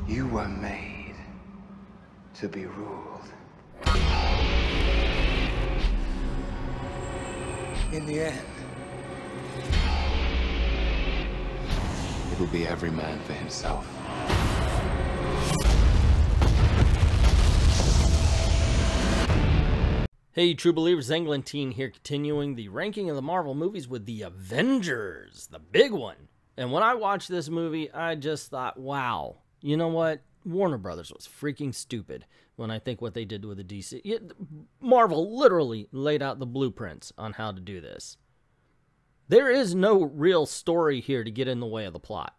You were made to be ruled. In the end, it'll be every man for himself. Hey, true believers, Englentine here, continuing the ranking of the Marvel movies with the Avengers, the big one. And when I watched this movie, I just thought, wow, you know what? Warner Brothers was freaking stupid when I think what they did with the DC. Marvel literally laid out the blueprints on how to do this. There is no real story here to get in the way of the plot.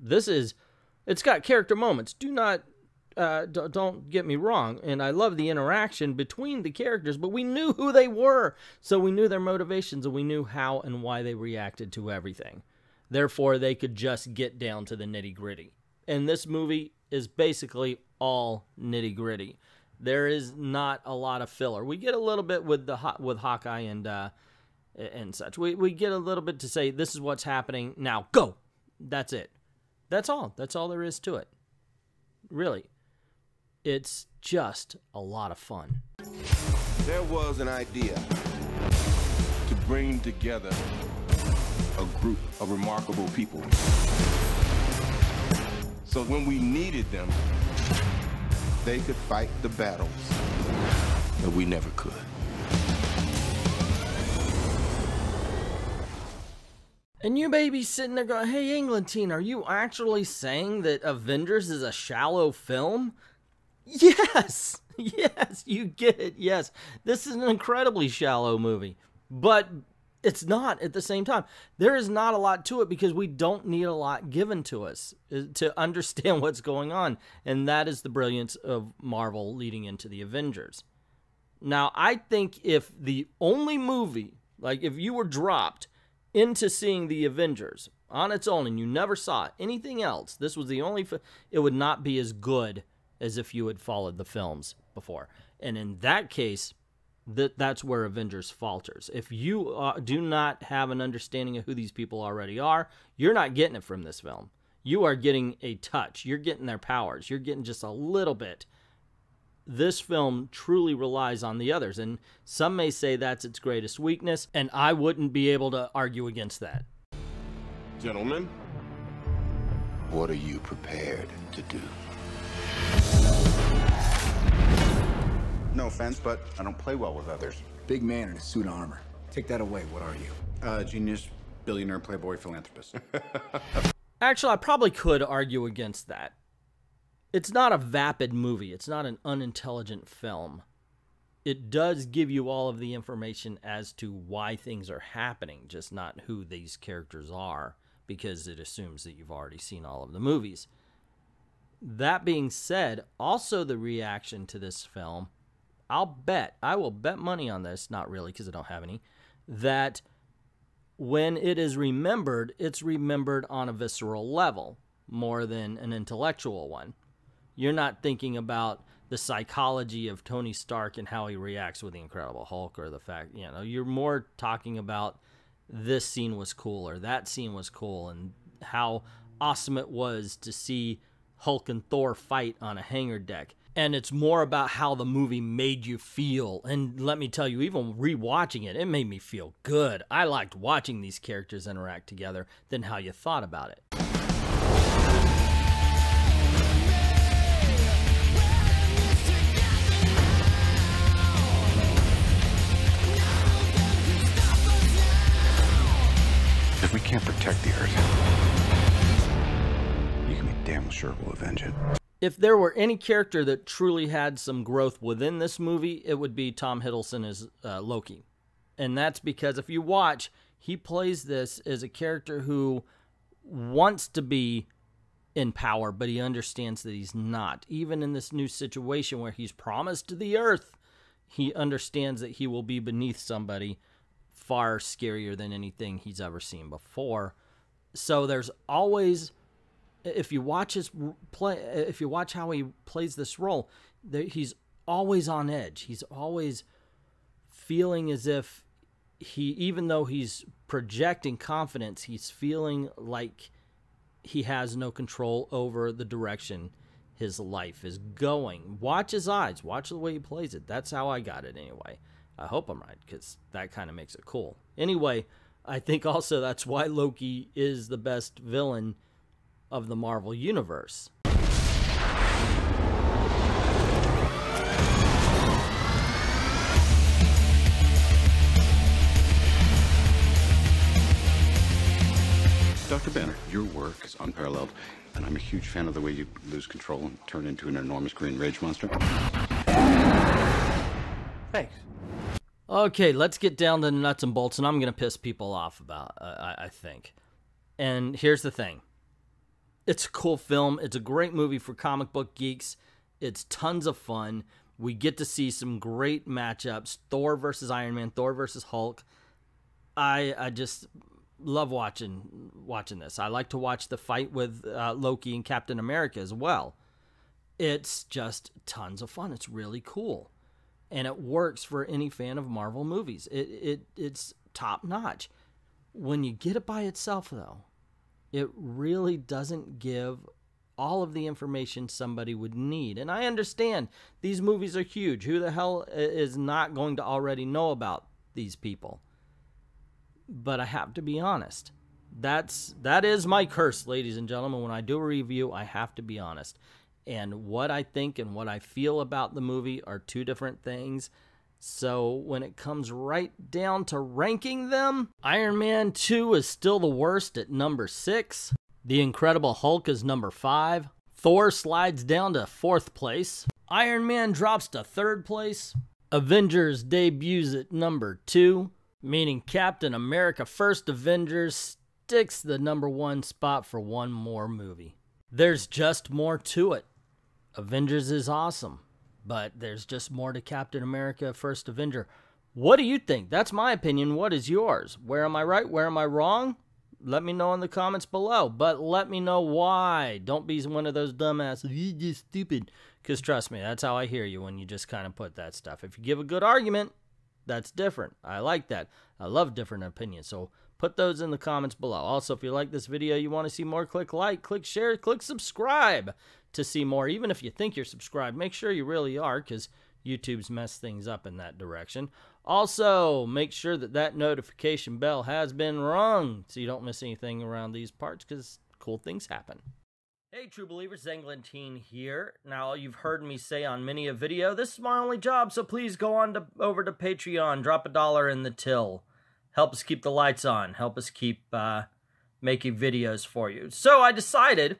It's got character moments. Don't get me wrong, and I love the interaction between the characters, but we knew who they were, so we knew their motivations, and we knew how and why they reacted to everything. Therefore, they could just get down to the nitty-gritty. And this movie is basically all nitty-gritty. There is not a lot of filler. We get a little bit with Hawkeye and such. We get a little bit to say, this is what's happening, now go! That's it. That's all. That's all there is to it. Really. It's just a lot of fun. There was an idea to bring together a group of remarkable people. So when we needed them, they could fight the battles that we never could. And you may be sitting there going, hey, Englentine, are you actually saying that Avengers is a shallow film? Yes! Yes, you get it, yes. This is an incredibly shallow movie, but it's not at the same time. There is not a lot to it because we don't need a lot given to us to understand what's going on, and that is the brilliance of Marvel leading into the Avengers. Now, I think if the only movie, like if you were dropped into seeing the Avengers on its own and you never saw anything else, this was the only, it would not be as good as if you had followed the films before. And in that case, that's where Avengers falters. If you do not have an understanding of who these people already are, you're not getting it from this film. You are getting a touch. You're getting their powers. You're getting just a little bit. This film truly relies on the others, and some may say that's its greatest weakness, and I wouldn't be able to argue against that. Gentlemen, What are you prepared to do? No offense, but I don't play well with others. Big man in a suit of armor. Take that away. What are you? Genius, billionaire, playboy, philanthropist. Actually, I probably could argue against that. It's not a vapid movie. It's not an unintelligent film. It does give you all of the information as to why things are happening, just not who these characters are, because it assumes that you've already seen all of the movies. That being said, also the reaction to this film, I will bet money on this, not really because I don't have any, that when it is remembered, it's remembered on a visceral level more than an intellectual one. You're not thinking about the psychology of Tony Stark and how he reacts with the Incredible Hulk, or the fact, you're more talking about this scene was cool or that scene was cool and how awesome it was to see Hulk and Thor fight on a hangar deck. And it's more about how the movie made you feel. And let me tell you, even rewatching it, it made me feel good. I liked watching these characters interact together than how you thought about it. If we can't protect the Earth, you can be damn sure we'll avenge it. If there were any character that truly had some growth within this movie, it would be Tom Hiddleston as Loki. And that's because if you watch, he plays this as a character who wants to be in power, but he understands that he's not. Even in this new situation where he's promised the Earth, he understands that he will be beneath somebody far scarier than anything he's ever seen before. So there's always, if you watch how he plays this role, he's always on edge. He's always feeling as if even though he's projecting confidence, he's feeling like he has no control over the direction his life is going. Watch his eyes. Watch the way he plays it. That's how I got it anyway. I hope I'm right, because that kind of makes it cool. Anyway, I think also that's why Loki is the best villain of the Marvel Universe. Dr. Banner, your work is unparalleled, and I'm a huge fan of the way you lose control and turn into an enormous green rage monster. Thanks. Okay, let's get down to the nuts and bolts, and I'm going to piss people off about, I think. And here's the thing. It's a cool film. It's a great movie for comic book geeks. It's tons of fun. We get to see some great matchups. Thor versus Iron Man, Thor versus Hulk. I just love watching this. I like to watch the fight with Loki and Captain America as well. It's just tons of fun. It's really cool. And it works for any fan of Marvel movies. It's top notch. When you get it by itself, though, it really doesn't give all of the information somebody would need. And I understand these movies are huge. Who the hell is not going to already know about these people? But I have to be honest. That is my curse, ladies and gentlemen. When I do a review, I have to be honest. And what I think and what I feel about the movie are two different things. So when it comes right down to ranking them, Iron Man 2 is still the worst at number 6. The Incredible Hulk is number 5. Thor slides down to 4th place. Iron Man drops to 3rd place. Avengers debuts at number 2. Meaning Captain America First Avengers sticks the number 1 spot for one more movie. There's just more to it. Avengers is awesome, but there's just more to Captain America First Avenger. What do you think? That's my opinion. What is yours? Where am I right? Where am I wrong? Let me know in the comments below, but let me know why. Don't be one of those dumbasses. You're just stupid. Because trust me, that's how I hear you when you just kind of put that stuff. If you give a good argument, that's different. I like that. I love different opinions. So put those in the comments below. Also, if you like this video, you want to see more, click like, click share, click subscribe to see more. Even if you think you're subscribed, make sure you really are, because YouTube's messed things up in that direction. Also, make sure that notification bell has been rung so you don't miss anything around these parts, because cool things happen. Hey true believers, ENGLENTINE here. Now, you've heard me say on many a video, this is my only job, so please go on over to Patreon, drop $1 in the till. Help us keep the lights on, help us keep making videos for you. So I decided,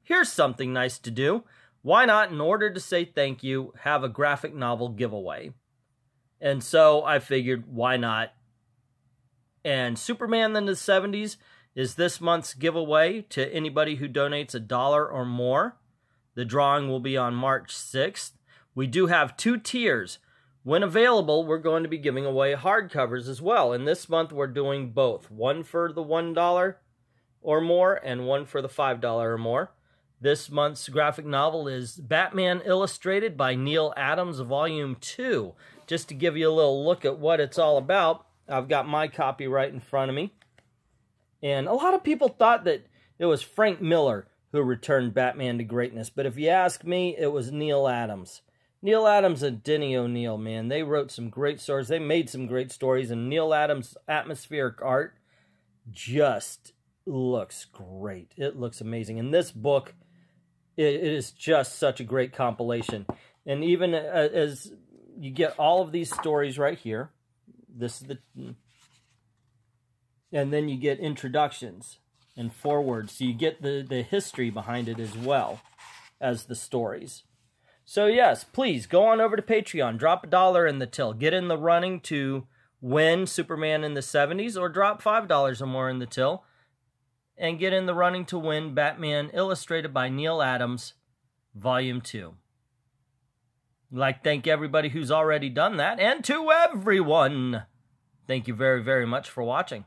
here's something nice to do. Why not, in order to say thank you, have a graphic novel giveaway? And so I figured, why not? And Superman in the 70s is this month's giveaway to anybody who donates $1 or more. The drawing will be on March 6th. We do have 2 tiers. When available, we're going to be giving away hardcovers as well. And this month, we're doing both. One for the $1 or more and one for the $5 or more. This month's graphic novel is Batman Illustrated by Neil Adams, Volume 2. Just to give you a little look at what it's all about, I've got my copy right in front of me. And a lot of people thought that it was Frank Miller who returned Batman to greatness. But if you ask me, it was Neil Adams. Neil Adams and Denny O'Neil, man, they wrote some great stories. They made some great stories. And Neil Adams' atmospheric art just looks great. It looks amazing. And this book, it is just such a great compilation. And even as you get all of these stories right here, this is the... And then you get introductions and forewords. So you get the history behind it as well as the stories. So yes, please go on over to Patreon. Drop $1 in the till. Get in the running to win Superman in the 70s, or drop $5 or more in the till and get in the running to win Batman Illustrated by Neil Adams, Volume 2. I'd like to thank everybody who's already done that, and to everyone, thank you very, very much for watching.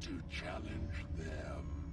to challenge them.